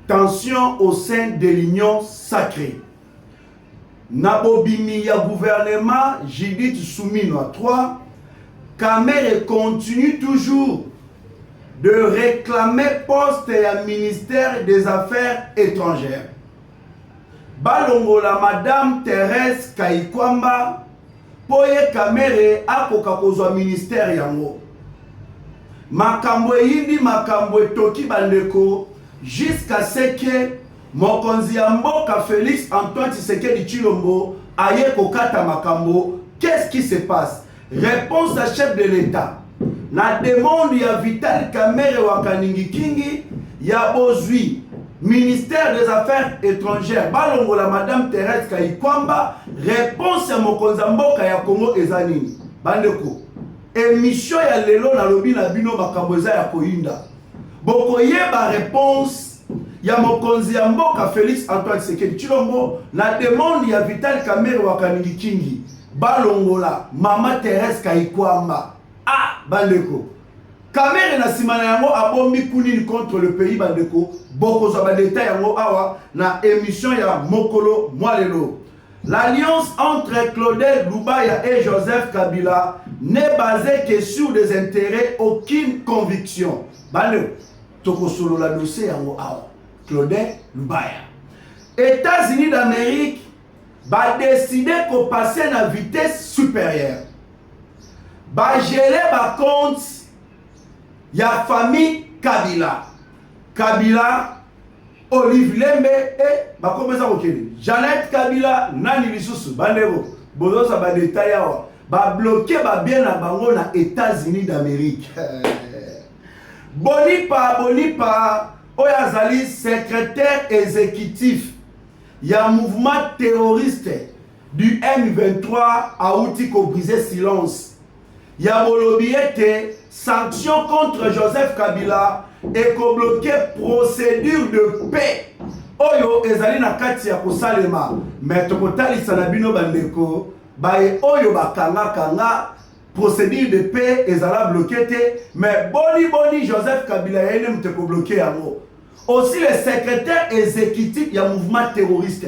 tension au sein de l'union sacrée. Nabobimi ya gouvernement Judith Soumino à 3, Kamere continue toujours de réclamer poste et ministère des Affaires étrangères. Balongola Madame Thérèse Kayikwamba, Poye Kamere akoka kozwa ministère yango. Makambo yindi makambo toki bandeko jusqu'à ce que mokonzi ya mboka Félix Antoine Tshisekedi Tshilombo aye kokata makambo. Qu'est-ce qui se passe? Réponse à chef de l'État. Na demande ya Vital Kamerhe Wakaningi Kingi ya bozui ministère des Affaires étrangères balongola Madame Thérèse Kayikwamba. Réponse à mokonzi mboka ya Congo ezanini bandeko. Émission ya lelo na lobi na bino makambo eza ya koyinda. Boko yeba réponse ya mokonzi ya mboka Félix Antoine Tshisekedi Tshilombo na demande ya Vital Kamerhe Wakaningi Kingi balongola Mama Thérèse Kayikwamba. Ah bandeko. Kamerhe na simana yango abombi kunini contre le pays bandeko. Boko za ba détail yango awa na émission ya Mokolo Mwalelo. L'alliance entre Claudel Lubaya et Joseph Kabila n'est basée que sur des intérêts, aucune conviction. Bandeko. Toko solo la dossier yango awa. Claudel Lubaya. États-Unis d'Amérique va décider qu'on passe à vitesse supérieure. Va gérer par compte ya famille Kabila. Kabila, Olive Lembe et ba komeza kokeli. Jeannette Kabila nani lisusu bandeko. Bozo sa ba détail awa. Ba bloquer ba bien na bango na États-Unis d'Amérique. Bonipa Oyazali secrétaire exécutif. Il y a un mouvement terroriste du M23 à outil ko briser silence. Il y a bolobiete sanctions contre Joseph Kabila et ko bloquer procédure de paix. Oyo ezali na kati ya kosalema mais tokotali sanabino bandeko bae oyo bakanga procédure de paix ezala bloqué mais boni Joseph Kabila yene mte ko bloquer yango. Aussi le secrétaire exécutif du mouvement terroriste.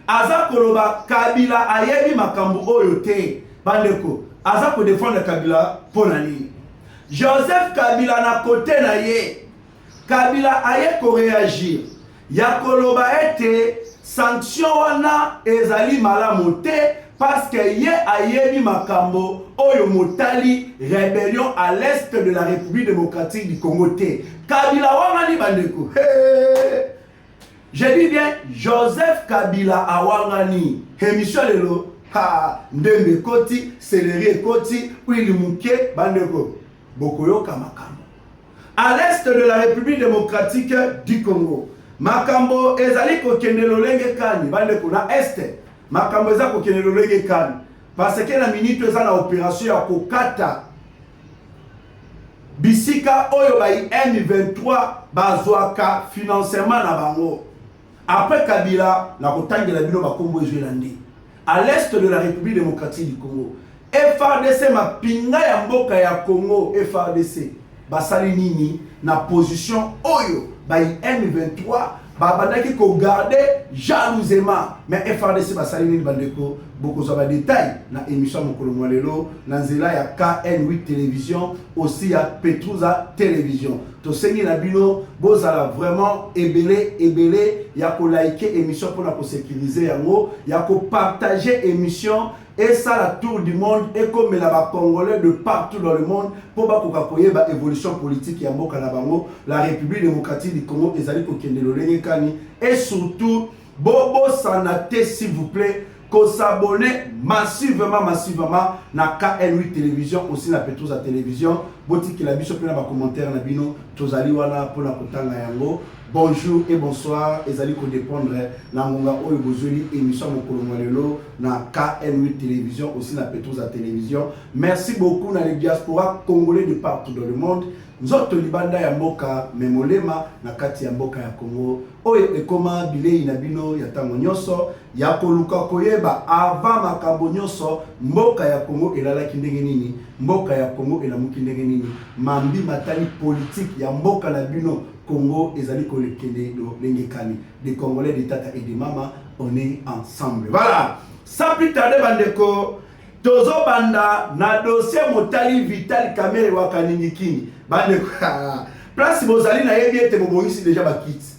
Aza koloba Kabila ayebi makambo oyo te. Bandeko, aza ko défendre Kabila ponani. Joseph Kabila na côté na ye. Kabila aye ko réagir. Ya koloba ete sanction wana ezali malamu te parce que ye ayebi makambo oyo motali rébellion à l'est de la République démocratique du Congo te. Kabila wangani bandeko. Je dis bien Joseph Kabila awangani. Émission lelo ha ndembe koti, céleri koti, Willy Muke bandeko. Bokoyo kamakambo. À l'est de la République démocratique du Congo. Makambo ezali ko kendelo lenge kani bandeko na est. Makambo eza ko kendelo lenge kani. Parce que la minute eza na opération ya kokata bisika oyo bayi M23 bazwaka financement na bango. Après Kabila na kotangela bino bakombo ezwelandi. À l'est de la République démocratique du Congo. FARDC mapinga ya mboka ya Congo FARDC basali nini na position oyo bayi M23 babandaki ko garder jalousement mais FARDC basali nini bandeko beaucoup za détail na émission Mokolo Mwalelo na nzela ya KN8 télévision aussi ya Petruza télévision to sengi na bino bozala vraiment ebele ya ko liker émission pour la ko sécuriser yango ya ko partager émission et ça la tour du monde et comme la Congolais de partout dans le monde pour ba kokakoye ba évolution politique ya mboka na bango la République démocratique du Congo ezali ko kendelo lenge kani et surtout bobo sanate s'il vous plaît qu'on s'abonne massivement na KN8 télévision aussi na Petruza télévision boti ki la biso pe na ba commentaire na bino tozali wana pour la kotanga yango. Bonjour et bonsoir, ezali ko dépendre na ngonga oyo bozoli émission Mokolo Mwalelo na KN8 télévision aussi na Petruza télévision. Merci beaucoup na les diaspora congolais de partout dans le monde. nzoto libanda ya mboka memolema na kati ya mboka ya Congo oyo ekoma bilei na bino ya tango nyonso ya koluka koyeba avant makambo nyonso mboka ya Congo elalaki ndenge nini, mboka ya Congo elamuki ndenge nini, mambi matali politique ya mboka na bino Congo ezali kolekende lengekani. Des Congolais, des tata et des mamas, on est ensemble. Voilà. Sans plus tarder, bandeko, tozo banda na dossier motali Vital Kamerhe wakaningi kingi. Bandeko, place bozali na yebi ete bobongisi déjà bakiti.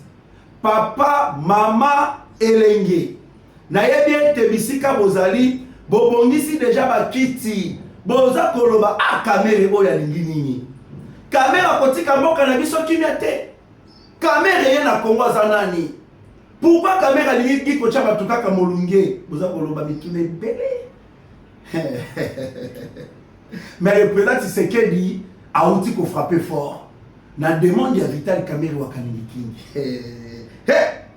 Papa, mama, elenge. Na yebi ete bisika bozali bobongisi déjà bakiti. Boza koloba Kamerhe oyo alingi nini. Kamerhe akotika mboka na biso kimia te. Kamerhe ye na Congo aza nani? Pourquoi Kamerhe alingi kocha bato kaka molunge? Boza koloba mikime bele. Mais le président Tshisekedi a outi ko frapper fort. Na demande ya Vital Kamerhe wakaningi kingi.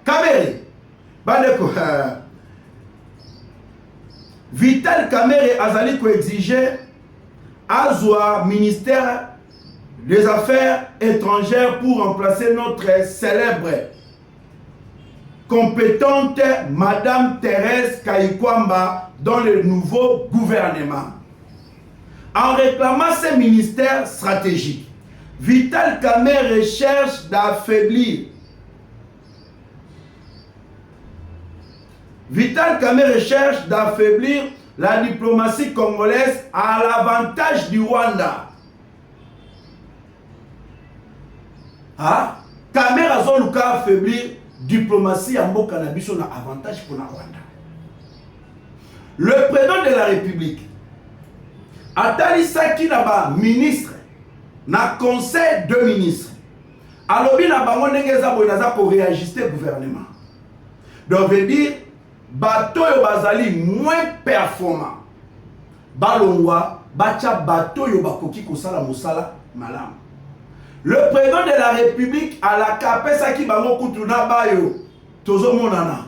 Kamerhe. Bandeko. Vital Kamerhe azali ko exiger azwa ministère des Affaires étrangères pour remplacer notre célèbre compétente Madame Thérèse Kayikwamba dans le nouveau gouvernement. En réclamant ce ministère stratégique, Vital Kamerhe cherche d'affaiblir la diplomatie congolaise à l'avantage du Rwanda. Kamerhe azoluka affaiblir diplomatie ya mboka na biso na avantage pour na Rwanda. Le président de la République atalisaki na ba ministre na conseil de ministres. Alobi na bango ndenge eza boye naza ko réajuster gouvernement. Donc veut dire bato yo bazali moins performant. Balongwa bacha bato yo bakoki kosala mosala malamu. Le président de la République a la capacité qui bango kutuna bayo tozo monana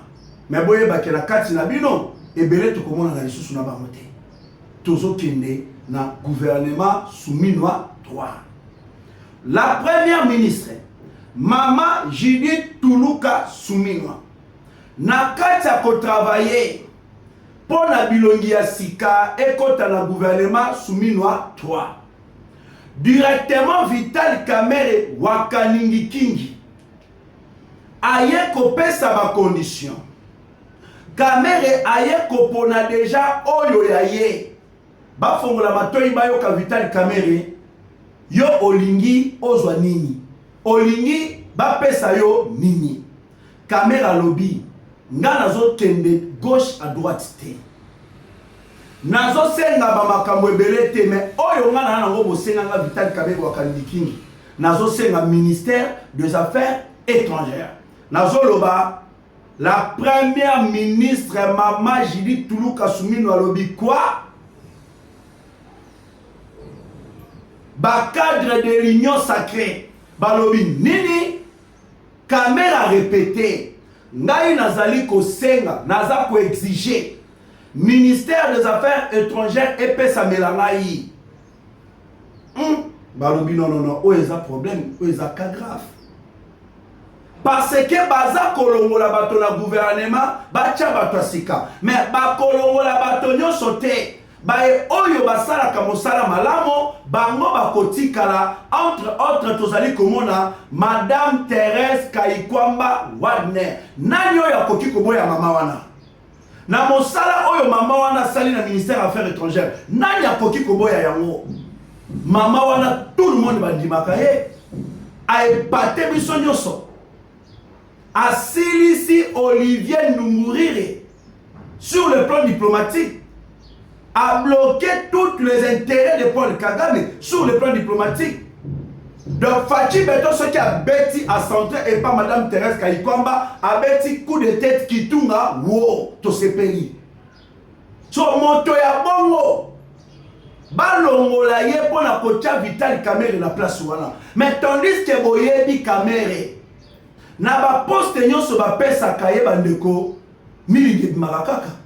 mais boye bakela kati na bino ebele to komona na lisusu na bango te tozo kende na gouvernement souminwa 3. La première ministre Mama Judith Tuluka Souminwa na kati ya ko travailler pour na bilongi ya sika ekota na gouvernement souminwa 3. Directement Vital Kamerhe wakaningi kingi aye kopesa ba condition. Kamerhe aye kopona déjà oyo ya ye ba fongola matoi bayo ka Vital Kamerhe yo olingi ozwa nini, olingi ba pesa yo nini. Kamerhe alobi nga nazo kende gauche à droite te. Nazo senga ba makambo ebele te mais oyo nga na nango bosenga nga Vital Kamerhe wakaningi kingi. Nazo senga ministère des Affaires étrangères. Nazo loba la première ministre Mama Judith Tuluka Souminwa alobi quoi? Ba cadre de l'union sacrée balobi nini? Kamerhe a répété ngai nazali ko senga naza ko exiger ministère des Affaires étrangères et pesa melangai. Balobi non, o eza problème, o eza cas grave. Parce que baza kolongola bato na gouvernement bacha bato asika. Mais ba kolongola bato nyonso te. Bae oyo basalaka mosala malamo bango bakotikala entre autres tozali komona Madame Thérèse Kayikwamba Wagner. Nani oyo akoki koboya mama wana? Na mosala oyo mama wana sali na ministère Affaires étrangères. Nani akoki koboya yango? Mama wana tout le monde bandimaka ye. Aepate biso nyonso. Asilisi Olivier Nungurire sur le plan diplomatique. A bloqué tous les intérêts de Paul Kagame sur le plan diplomatique. Donc Fachi Beto ce qui a bêti à centre et pas Madame Thérèse Kayikwamba a bêti coup de tête qui tourne wow to ce pays. So moto ya bongo balongo la ye pour la kocha Vital Kamerhe na place wana. Mais tandis que boyebi Kamerhe na ba poste nyonso ba pesa kaye bandeko milingi marakaka.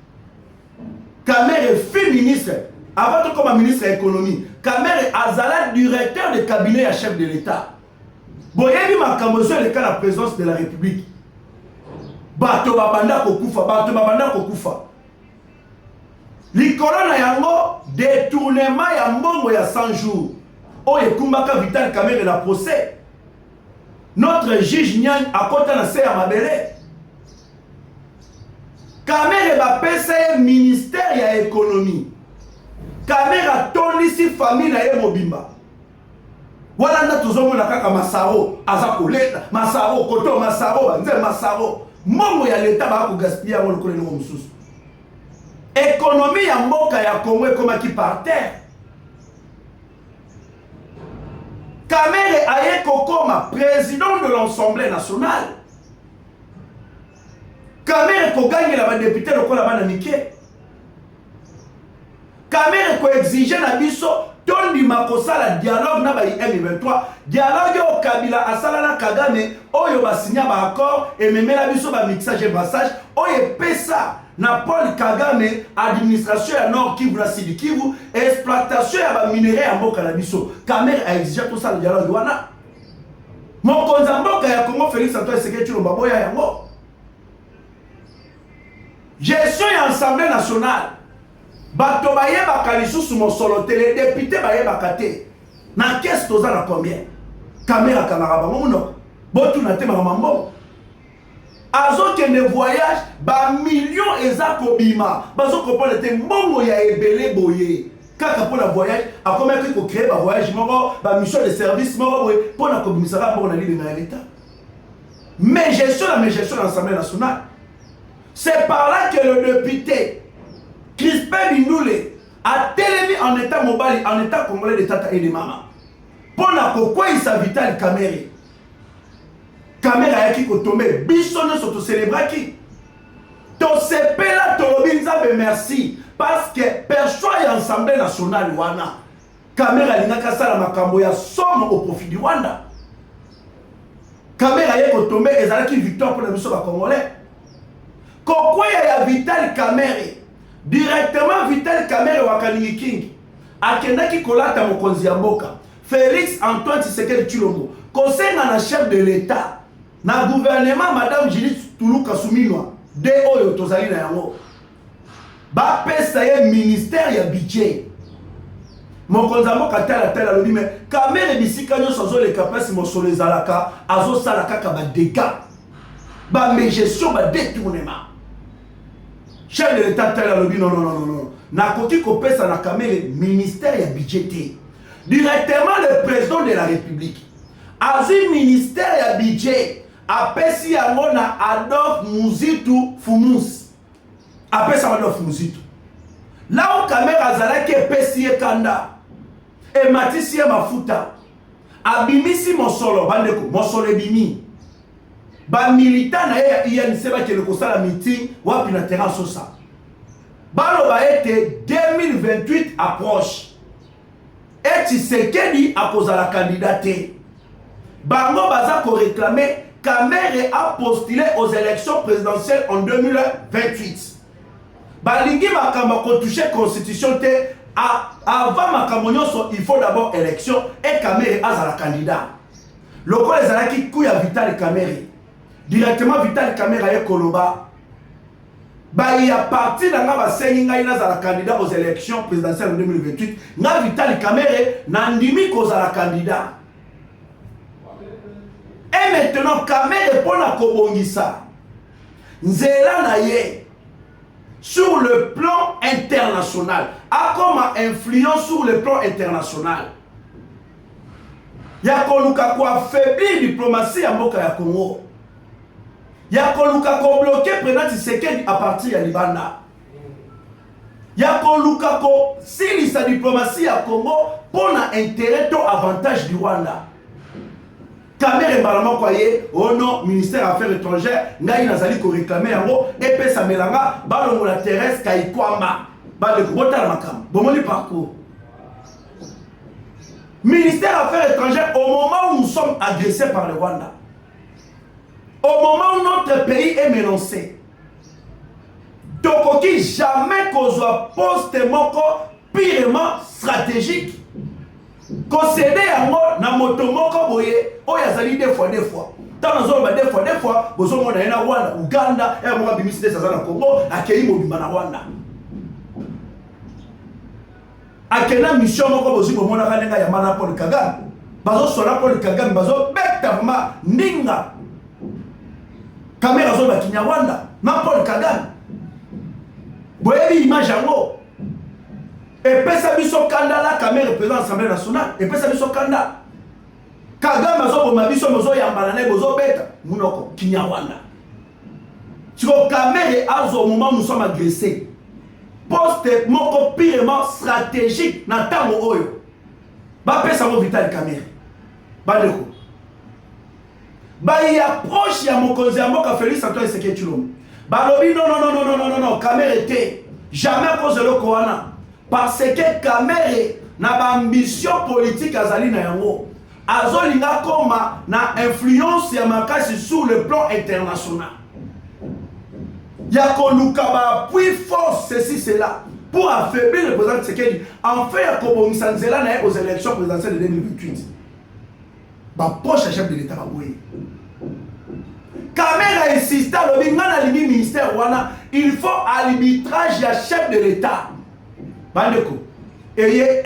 Kamerhe féministe avant de comme ministre de l'économie, Kamere Azala, directeur de cabinet à chef de l'État. Boyebi Makamozo, le cas de la présidence de la République. Bato babanda kokufa. Likolo na yango, détournement ya mbongo ya 100 jours. Oye kumbaka Vital Kamere la procès. Notre juge Nyang a kota na se ya mabele. Kamere ba pesa ministère ya économie. Kamere a tonisi famille na ye mobimba. Wala nda tozomona kaka Masaro aza koleta, Masaro koto Masaro banze Masaro. Mongo ya l'État ba ko gaspiller mo lokole ngo mususu. Économie ya mboka ya Congo ekomaki par terre. Kamere aye kokoma président de l'Assemblée nationale. Kamere ko gagner la député lokola bana mike. Kamere ko exiger na biso tondi makosala dialogue na ba M23. Dialogue au Kabila asala na Kagame oyo basinya ba accord et memela biso ba mixage et brassage oyo pesa na Paul Kagame administration ya Nord Kivu na Sud Kivu exploitation ya ba minerais ya mboka na biso. Kamere a exigé tout ça le dialogue wana. Mokonzi mboka ya Congo Félix Antoine Tshisekedi Tshilombo boya yango. Gestion ya Assemblée nationale. Bato baye bakalisusu mosolo te les députés baye bakate. Na caisse toza na combien? Kamera kamera ba mono. Botu na te mambo. Azo que ne voyage ba millions eza kobima. Bazo comprendre te mbongo ya ebele boye. Kaka pour la voyage, a combien que ko créer ba voyage moko, ba mission de service moko pour na commissariat pour na ligne na l'État. Mais gestion de l'Assemblée nationale. C'est par là que le député Crispin Bindoulé a télémis en état mobile, en état congolais de Tata et de Mama. Pour la pourquoi il s'invite à Kamere. Kamere a qui tombé, bisonne sur célébrer qui. Ton CP là, ton merci. Parce que perçoit l'Assemblée nationale Wana. Kamere a l'inakasa la makambo ya somme au profit du Rwanda. Kamere a tombé et ça a qui victoire pour la mission congolais. Pourquoi il y a Vital Kamere? Directement Vital Kamere Wakalingi King akendaki kolata mokonzi ya mboka Félix Antoine Tshisekedi Tshilombo conseil na chef de l'État na gouvernement Madame Judith Tuluka Suminwa de oyo tozali na yango ba pesa ye ministère ya budget mokonzi ya mboka tala lobi me Kamere bisika nyonso azoleka place mosolo ezalaka azosala kaka ba dégâts ba gestion ba détournement. Chef de l'État tel a dit non. Na koki kopesa na Kamere ministère ya budget. Directement le président de la République. Azi ministère ya budget. Apesi yango na Adolphe Muzitu Fumus. Apesi Adolphe Muzitu. Là où Kamere azalaki epesi ye kanda. E matisi ye mafuta. Abimisi mosolo bandeko mosolo ebimi. Ba militant na INC ba ke le kosala meeting wapi na terrain sosa. Balo ba ete 2028 approche. Et Tshisekedi a posé la candidature. Bango baza ko réclamer Kamere a postulé aux élections présidentielles en 2028. Balingi makamba ko toucher constitution te avant makambo nyonso il faut d'abord élection et Kamere a la candidat. Loko les alaki kuya Vital Kamere. Directement Vital Kamere aye koloba ba y a parti na nga ba sengi ngai na za candidat aux élections présidentielles en 2028 nga Vital Kamere na ndimi ko za candidat. Et maintenant Kamere pona kobongisa nzela na ye sur le plan international a comme influence sur le plan international. Ya koluka ko affaiblir diplomatie ya mboka ya Congo. Ya koluka ko bloquer président Tshisekedi à partir ya Libanda. Ya koluka ko sili sa diplomatie ya Congo pour na intérêt to avantage du Rwanda. Kamere mbalama kwa ye ono ministère affaires étrangères ngai nazali ko réclamer yango et pesa melanga balongo la Thérèse Kaikwamba ba de botala makam bomoni parcours. Ministère affaires étrangères au moment où nous sommes agressés par le Rwanda. Au moment où notre pays est menacé, tokoki jamais kozwa poste moko purement stratégique. Concédé yango na moto moko boye oyo azali deux fois tant nazo deux fois bozo mona na Rwanda Uganda et mo bimisite ça na Congo akei mobimba na Rwanda akena mission moko bozo mona kanenga ya mana Paul Kagame bazo sola Paul Kagame bazo beta ma ninga caméra zo ba Kinyarwanda na Paul Kagame boyebi image yango. Et puis ça biso kanda la caméra président de l'Assemblée nationale. Et puis ça biso kanda. Kagame azo boma biso mozo yambana na bozo beta munoko Kinyarwanda. Tu vois caméra azo au moment où nous sommes agressés. Poste moko purement stratégique na tango oyo. Ba pesa mo vital caméra. Ba leko. Ba y approche ya mokonzi ya mboka Félix Antoine Tshisekedi Tshilombo. Ba lobi non caméra était jamais cause le koana. Parce que Kamere na ba ambition politique azali na yango azolinga koma na influence ya makasi sur le plan international ya koluka ba appui force ceci cela pour affaiblir le président Tshisekedi en fait ya kobomisa nzela na aux élections présidentielles de 2028 ba proche chef de l'état baboye Kamere insiste lobi ngana limi ministère wana il faut arbitrage ya chef de l'état. Bandeko, ayez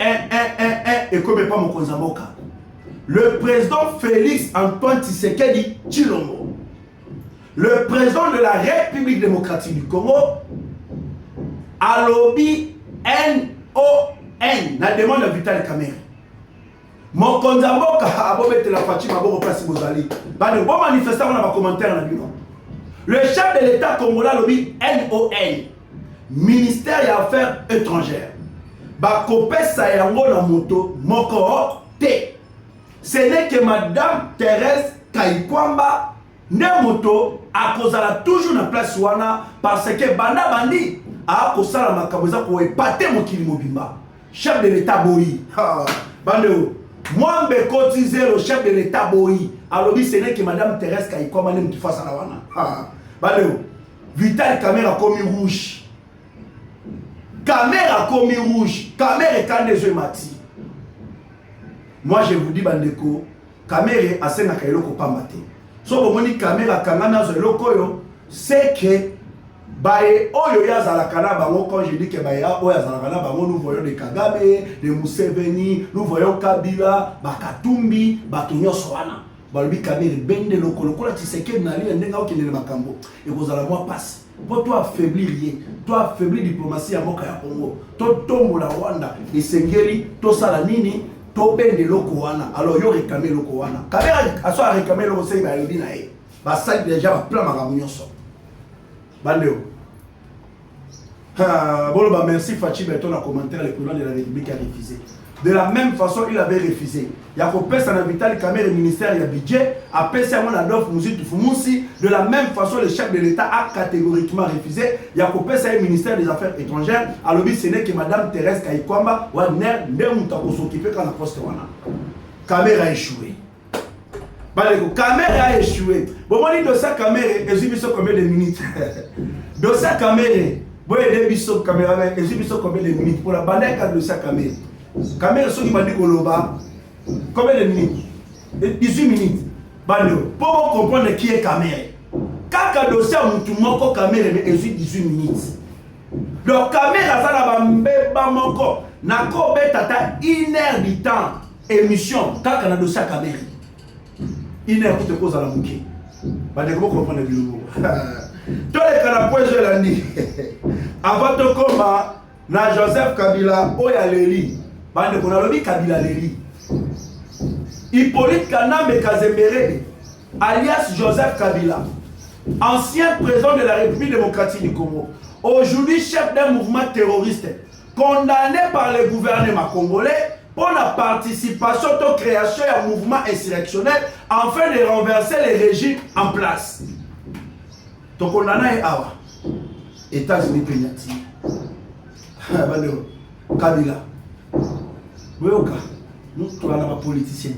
et comme pas mon Konzamboka. Le président Félix Antoine Tshisekedi Tshilombo, le président de la République démocratique du Congo, a lobby NON, la demande de Vital Kamerhe. Mon Konzamboka a bobé la Fatima Boro Place Bozali. Bandeko, bon manifestant, on a un commentaire dans le bureau. Le chef de l'État congolais lobby NON, ministère des Affaires étrangères. Bakopesa yango na moto moko te. Ce n'est que Madame Thérèse Kayikwamba ne moto akozala toujours na place wana parce que banda bandi a kosala makaboza ko epate mokili mobimba. Chef de l'État boyi. Bande moi mbe cotiser le chef de l'État boyi. Alors ce n'est que Madame Thérèse Kayikwamba ne mtu face na wana. Bande Vital Kamerhe comme rouge. Caméra comme rouge, caméra quand des yeux mati. Moi je vous dis bandeko, caméra a sena kailoko pambate. So bomoni caméra kangana zo loko yo, c'est que bae oyo ya zalakana bango quand je dis que bae oyo ya zalakana bango nous voyons des Kagame, des Museveni, nous voyons Kabila, Bakatumbi, Batunyo Soana. Balobi caméra bende loko loko la Tshisekedi na li ndenga okende makambo. Et vous allez moi passe. Pour toi affaiblir rien, toi affaiblir diplomatie à Moka ya Congo, toi tombo la Rwanda, et Sengeli, toi salanini, toi ben de loko wana, alors yo réclamé loko wana. Kamera a soit réclamé loko sey ba yobi na e. Ba ça déjà ba plan makamunyo so. Bandeo. Bon bah merci Fachi Beton en commentaire le président de la République a refusé. De la même façon, il avait refusé. Il y a un Vital Kamerhe ministère il y a budget, après ça on a d'offre Fumusi. De la même façon, le chef de l'État a catégoriquement refusé. Il y a un ministère des Affaires étrangères. Alors ce n'est que Madame Thérèse Kayikwamba ou ne s'occuper quand la poste wana. Kamerhe a échoué. Kamerhe a échoué. Bon, on dit dossier Kamerhe, et j'ai combien de minutes. Dossier Kamerhe, bon, il y a caméraman, et j'ai combien de minutes pour la bandette de dossier Kamerhe. Kamerhe ceux qui m'ont dit Koloba, combien de minutes? 18 minutes. Pour comprendre qui est Kamerhe. Quand le dossier a moutumoko Kamerhe, mais 18 minutes. Donc Kamerhe a ça là moko. Nako betata 1 heure du temps émission. Quand on a dossier Kamerhe, 1 heure pour te cause à la mouké. Vous comprenez bien. Tous les canapés je l'ai dit. Avant de combat, na Joseph Kabila, Oyaleli. Bande qu'on a lobby Kabila Leli. Hippolyte Kanambe Kazembere, alias Joseph Kabila, ancien président de la République démocratique du Congo, aujourd'hui chef d'un mouvement terroriste, condamné par le gouvernement congolais pour la participation à la création d'un mouvement insurrectionnel afin de renverser les régimes en place. Donc condamné est Awa, États-Unis Péniati, Kabila. Nous sommes des politiciens.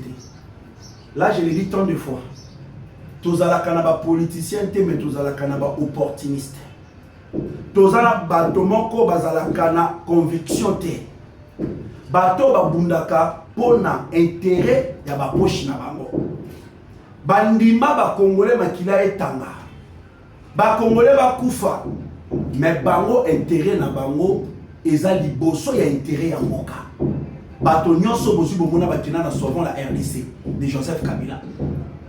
Là, je l'ai dit tant de fois. Tous les politiciens, mais tous les opportunistes. Tous les conviction. bato babundaka pona intérêt ya ba poche na bango. Bandima ba Congolais makila etanga. Ba Congolais ba kufa. Mais bango intérêt na bango eza liboso ya intérêt ya mboka. Bato nyonso bozu bomona bakina na sauvons la RDC de Joseph Kabila.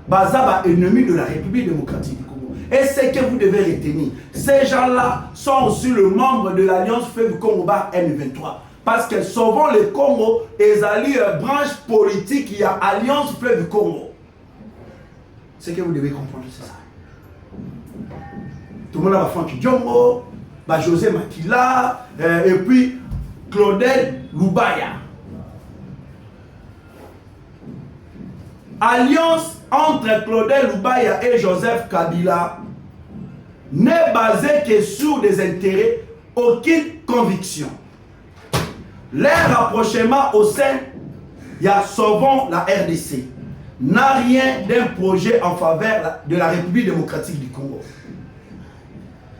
Baza ba ennemi de la République démocratique du Congo. Et ce que vous devez retenir, ces gens-là sont aussi le membre de l'Alliance Fleuve Congo Bar M23. Parce que sauvons le Congo, ils allient branche politique, il y a Alliance Fleuve Congo. Ce que vous devez comprendre, c'est ça. Tout le monde a Franck Diongo, José Makila, et puis Claudel Lubaya. Alliance entre Claudel Lubaya et Joseph Kabila n'est basée que sur des intérêts, aucune conviction. Leur rapprochement au sein, il y a Sauvons la RDC, n'a rien d'un projet en faveur de la République démocratique du Congo.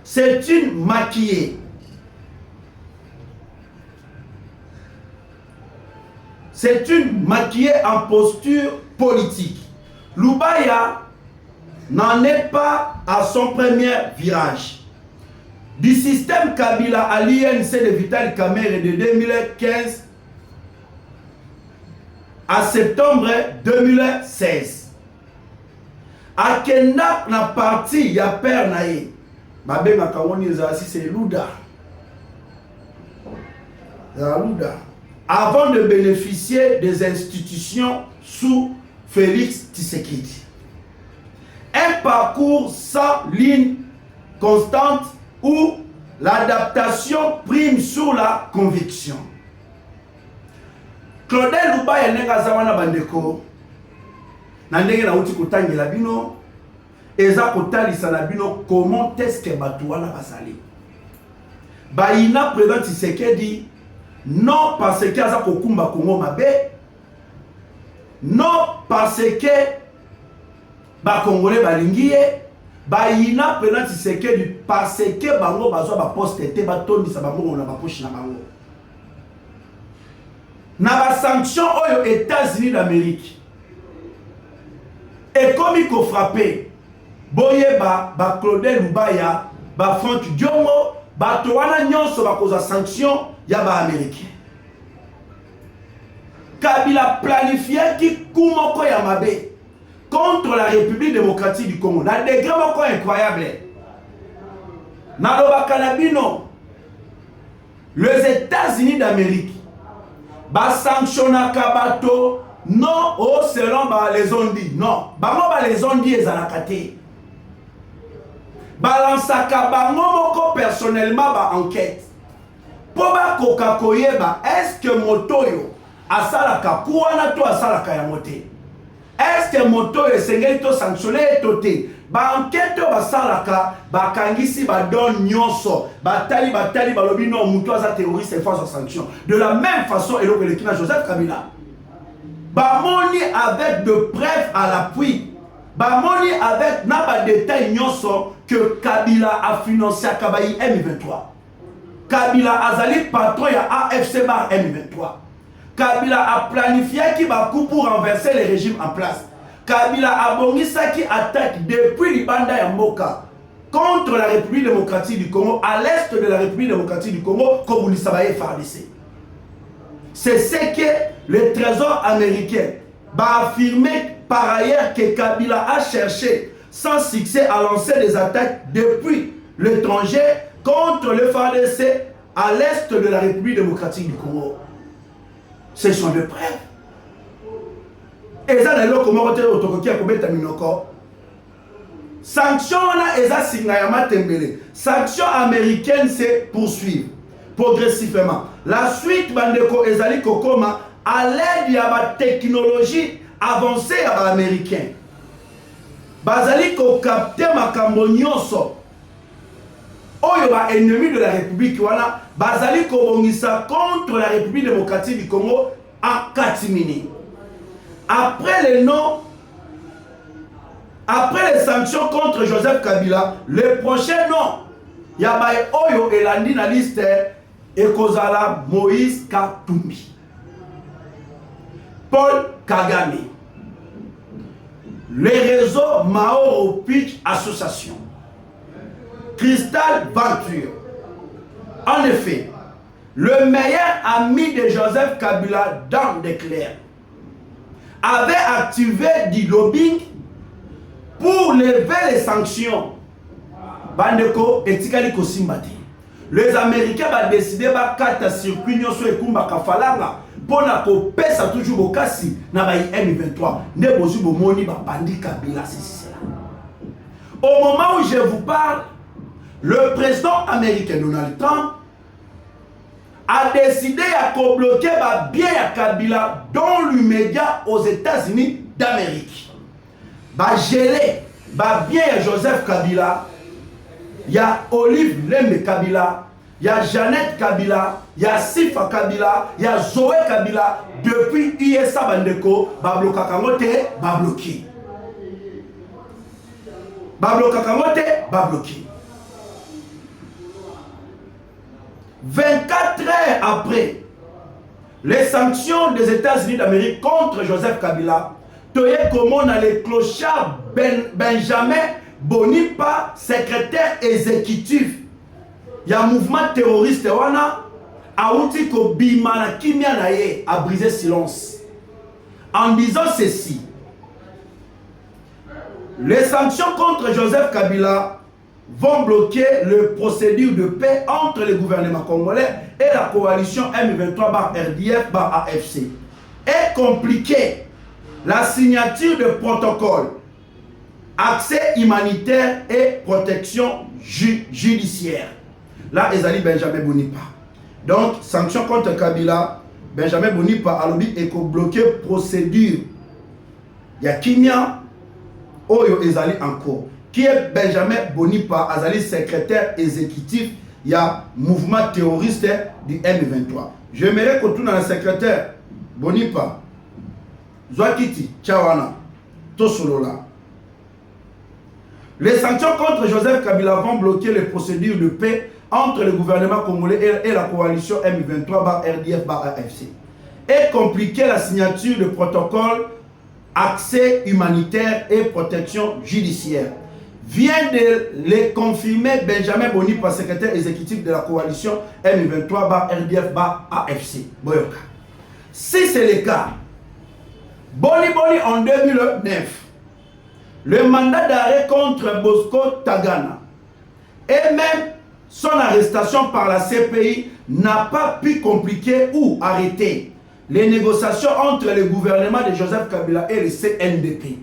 C'est une maquillée. C'est une maquillée en posture politique. Lubaya n'en est pas à son premier virage. Du système Kabila à l'INC de Vital Kamerhe de 2015 à septembre 2016. Akenda na parti ya père nae. Babe makawoni ezasi c'est Luda. Luda. Avant de bénéficier des institutions sous Félix Tshisekedi. Un parcours sans ligne constante où l'adaptation prime sur la conviction. Claudel Lubaya nenga zawana bandeko na ndenge na uti kotangela bino eza kotalisa na bino comment est-ce que bato wana basali. Baina président Tshisekedi non parce que aza kokumba Congo mabe, non parce que ba Congolais balingi ye, baina président Tshisekedi parce que bango bazwa ba poste te batondisa bango na ba poche na bango. Na ba sanction oyo États-Unis d'Amérique et comme il faut frapper boyeba ba Claudel Lubaya ba Franck Diongo ba towana nyonso ba koza sanction ya ba américain. Kabila planifié qui kumoko ya mabe contre la République démocratique du Congo. Na degré moko incroyable. Na loba kanabino les États-Unis d'Amérique ba sanctionna kabato non au selon ba les ondi non bango ba les ondi ezalaka te balansaka bango moko personnellement ba enquête po ba koka koyeba est-ce que motoyo asalaka kuwana to asalaka ya mote est-ce que motoyo esengeli to sanctionner tote ba enquête ba salaka ba kangisi ba don nyonso batali balobi non muto aza terroriste face aux sanctions de la même façon et le kina Joseph Kabila bamoni avec de preuves à l'appui bamoni avec na ba détail nyonso que Kabila a financé à Kabayi M23. Kabila azali patron ya AFC Bar M23. Kabila a planifié qui va coup pour renverser les régimes en place. Kabila a bongisa qui attaque depuis Libanda ya Mboka contre la République démocratique du Congo, à l'est de la République démocratique du Congo, comme vous le savez, FARDC. C'est ce que le Trésor américain va affirmer par ailleurs que Kabila a cherché sans succès à lancer des attaques depuis l'étranger contre le FARDC à l'est de la République démocratique du Congo. Ce sont des preuves. Et ça, c'est le comment on a sanction sanction américaine c'est poursuivre progressivement. La suite bandeko ezali kokoma à l'aide de la technologie avancée américaine. Bazali ko capter makambo nyonso. Oyo ba ennemi de la République wana bazali ko bongisa contre la République démocratique du Congo en catimini. Après les sanctions contre Joseph Kabila, le prochain nom, Yabaye Oyo et la liste et Kozala Moïse Katumbi. Paul Kagame. Les réseaux Maoro Pitch Association, Crystal Venture. En effet, le meilleur ami de Joseph Kabila, Dan Declerc, avait activé du lobbying pour lever les sanctions. Bandeko et Tikali Kosimbati. Les Américains ont décidé de circuit sur le Kumba Kafalanga pour pesa toujours au Kassi na ba M23 ne bozu bomoni ba bandi Kabila c'est cela. Au moment où je vous parle, le président américain Donald Trump a décidé de bloquer ba bien ya Kabila dans l'immédiat aux États-Unis d'Amérique. Ba gelé ba bien ya Joseph Kabila. Il y a Olive Lembe Kabila, il y a Jeannette Kabila, il y a Sifa Kabila, il y a Zoé Kabila. Depuis ISA Bandeko, Bablo Kakamote, Babloki. Bablo Kakamote, Babloki. 24 heures après les sanctions des États-Unis d'Amérique contre Joseph Kabila, Toye comment on a les clochards Benjamin Bonipa, secrétaire exécutif, il y a un mouvement terroriste wana Aouti ko bimana kimia naye a brisé silence en disant ceci: les sanctions contre Joseph Kabila vont bloquer le procédure de paix entre le gouvernement congolais et la coalition M23/RDF/AFC et compliquer la signature de protocole, accès humanitaire et protection judiciaire. Là, Ezali Benjamin Bonipa. Donc, sanction contre Kabila, Benjamin Bonipa a lobby et bloqué procédure. Il y a Kimia, Oyo Ezali encore. Qui est Benjamin Bonipa, Azali secrétaire exécutif, il y a mouvement terroriste du M23. J'aimerais que tout dans le secrétaire Bonipa, Zouakiti, Tchawana, Tosolola. Les sanctions contre Joseph Kabila vont bloquer les procédures de paix entre le gouvernement congolais et la coalition M23/RDF/AFC et compliquer la signature de protocole, accès humanitaire et protection judiciaire. Vient de les confirmer Benjamin Bonipa, secrétaire exécutif de la coalition M23/RDF/AFC. Boyoka. Si c'est le cas, Boni en 2009, le mandat d'arrêt contre Bosco Tagana et même son arrestation par la CPI n'a pas pu compliquer ou arrêter les négociations entre le gouvernement de Joseph Kabila et le CNDP.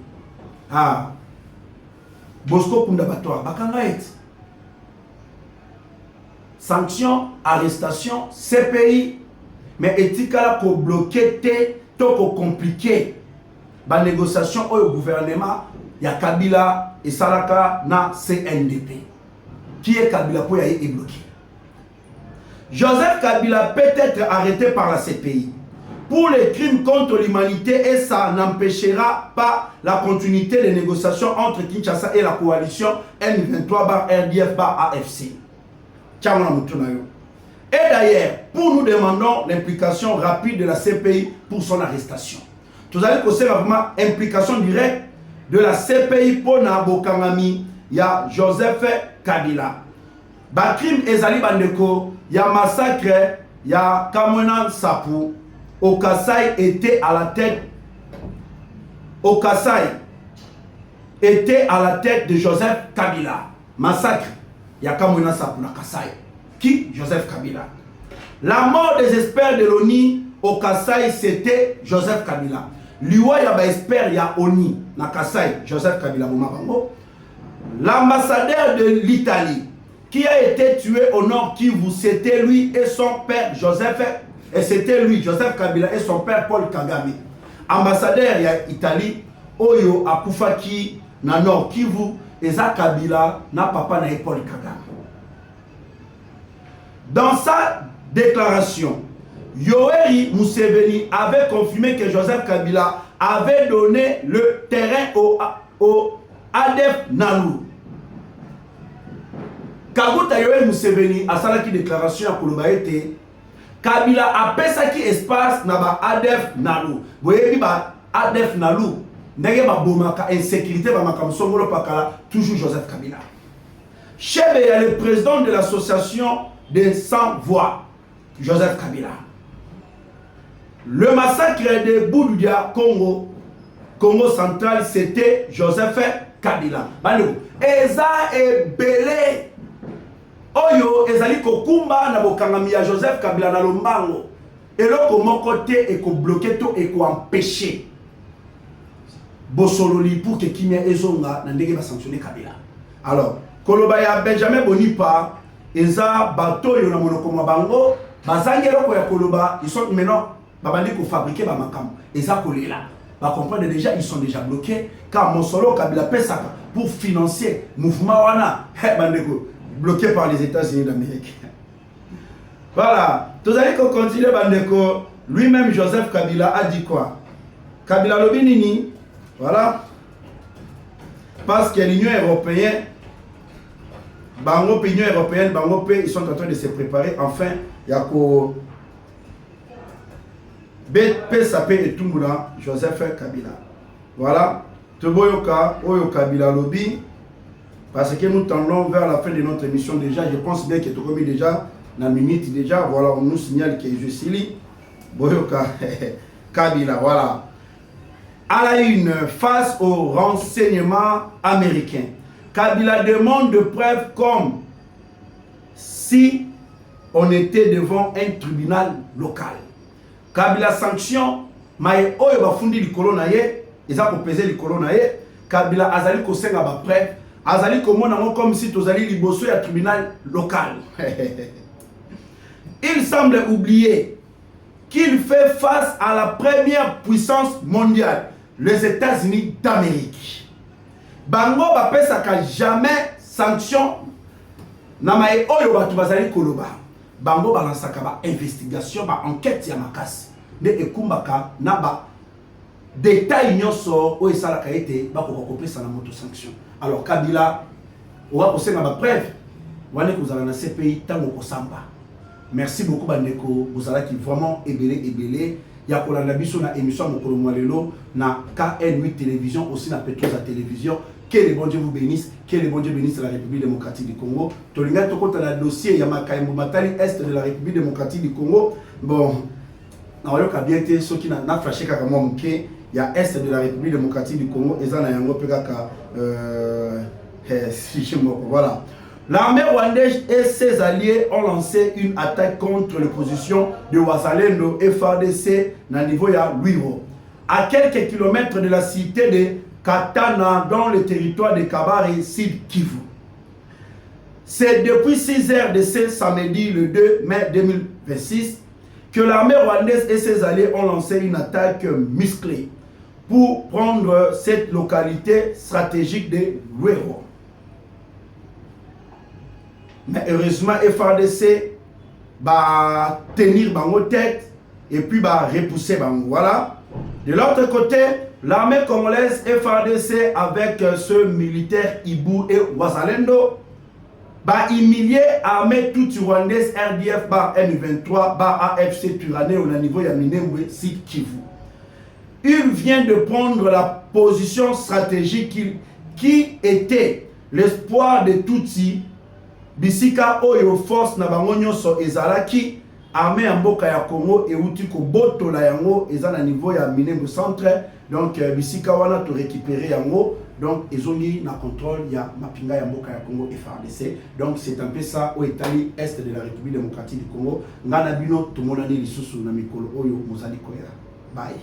Ah, Bosco Kundabatoire, Bakangaït. Sanctions, arrestations, CPI, mais etikala ko bloquer te, to ko compliquer la négociation au gouvernement. Il y a Kabila et Salaka na CNDP. Qui est Kabila pour y aller bloqué? Joseph Kabila peut être arrêté par la CPI pour les crimes contre l'humanité et ça n'empêchera pas la continuité des négociations entre Kinshasa et la coalition M23/RDF/AFC. Et d'ailleurs, pour nous demandons l'implication rapide de la CPI pour son arrestation. Vous allez poser vraiment implication directe de la CPI pour Nabokangami, il y a Joseph Kabila. Bakrim Ezali Bandeko, il y a massacre, il y a Kamona Sapou. Okasai était à la tête. Okasai était à la tête de Joseph Kabila. Massacre, il y a Kamona Sapou, Kasai. Qui? Joseph Kabila. La mort des experts de l'ONU au Kasai, c'était Joseph Kabila. Liwa yaba expert ya ONU na Kasai, Joseph Kabila Bomabango. L'ambassadeur de l'Italie qui a été tué au Nord Kivu, c'était lui et son père Joseph, et c'était lui, Joseph Kabila et son père Paul Kagame. Ambassadeur ya Italie, Oyo Akufaki na Nord Kivu, et ça Kabila na papa na Paul Kagame. Dans sa déclaration, Yoweri Museveni avait confirmé que Joseph Kabila avait donné le terrain au ADF Nalu. Kaguta Yoweri Museveni a salaki déclaration à Kouloubaete. Kabila apesaki espace na ba ADF Nalu. Boyebi ba ADF Nalu ndenge ba bomaka insécurité ba makambo songolo pakala toujours Joseph Kabila. Chebe est le président de l'association des sans voix, Joseph Kabila. Le massacre de Boudoudia, Congo central, c'était Joseph Kabila. Eza et Belé. Oyo, ezali kokumba na bokangami ya Joseph Kabila na lombango. Et là, comment côté et ko bloquer tout et ko empêcher. Bosololi pour que Kimia Ezonga na ndenge ba sanctionner Kabila. Alors, Koloba ya Benjamin Bonipa, eza bateau yo na monoko mabango, bazangelo ko ya Koloba, ils sont maintenant babandi ko fabriquer ba makam. Eza kolela. Ba comprendre déjà ils sont déjà bloqués car Mosolo Kabila pesaka pour financer mouvement wana, bandeko bloqué par les États-Unis d'Amérique. Voilà, tous allez qu'on continue bandeko, lui-même Joseph Kabila a dit quoi? Kabila lobinini, voilà. Parce que l'Union européenne Bango Union européenne, Bango P, ils sont en train de se préparer. Enfin, Yako PSAP et Tumuda, Joseph Kabila. Voilà. Teboyoka, Oyo Kabila Lobby. Parce que nous tendons vers la fin de notre émission déjà. Je pense bien que tu as déjà la minute déjà. Voilà, on nous signale que je suis Boyoka Kabila. Voilà. À la une, face au renseignement américain. Kabila demande de preuves comme si on était devant un tribunal local. Kabila sanction, mais oyo bafundi likolo na ye, eza ko peser likolo na ye. Kabila azali ko senga ba preuve, azali ko mona comme si tozali liboso ya tribunal local. Il semble oublier qu'il fait face à la première puissance mondiale, les États-Unis d'Amérique. Bango bapesaka jamais sanction na mai oyo batu bazali koloba. Bango balansaka ba investigation, ba enquête ya makasi. Ne ekumbaka na ba détail nyonso o esalaka ete bakoko kopesa na moto sanction. Alors Kabila owa kosenga ba preuve wane kozala na CPI tango kosamba. Merci beaucoup bandeko, bozalaki vraiment ebele ya kolanda biso na émission mokolo mwalelo na KN8 télévision aussi na Petroza télévision. Que le bon Dieu vous bénisse, que le bon Dieu bénisse la République démocratique du Congo. Tolinga tokota na dossier ya Makaimbo Matali est de la République démocratique du Congo. Bon, na oyoka bien te soki na flashé kaka mwa muke ya est de la République démocratique du Congo eza na yango peka ka voilà. L'armée rwandaise et ses alliés ont lancé une attaque contre les positions de Wazalendo et FARDC na niveau ya Lwiro, à quelques kilomètres de la cité de Katana dans le territoire de Kabare, Sud Kivu. C'est depuis 6 heures de ce samedi, le 2 mai 2026, que l'armée rwandaise et ses alliés ont lancé une attaque musclée pour prendre cette localité stratégique de Lwiro. Mais heureusement, FARDC va tenir bango tête et puis va repousser bango. Voilà. De l'autre côté, l'armée congolaise FARDC avec ce militaire Ibu et Wazalendo va humilier l'armée toute rwandaise RDF par M23 par AFC Turané au niveau de Minembwe Sud Kivu. Il vient de prendre la position stratégique qui était l'espoir de Tutsi bisika oyo force na bango nyonso ezalaki armée ya mboka ya Congo euti ko botola yango eza na niveau ya Minembwe centre. Donc bisika wana to récupérer yango, donc ezongi na contrôle ya mapinga ya mboka ya Congo FARDC. Donc c'est un peu ça au Italie est de la République démocratique du Congo. Ngana bino to monani lisusu na mikolo oyo mozali koya. Bye.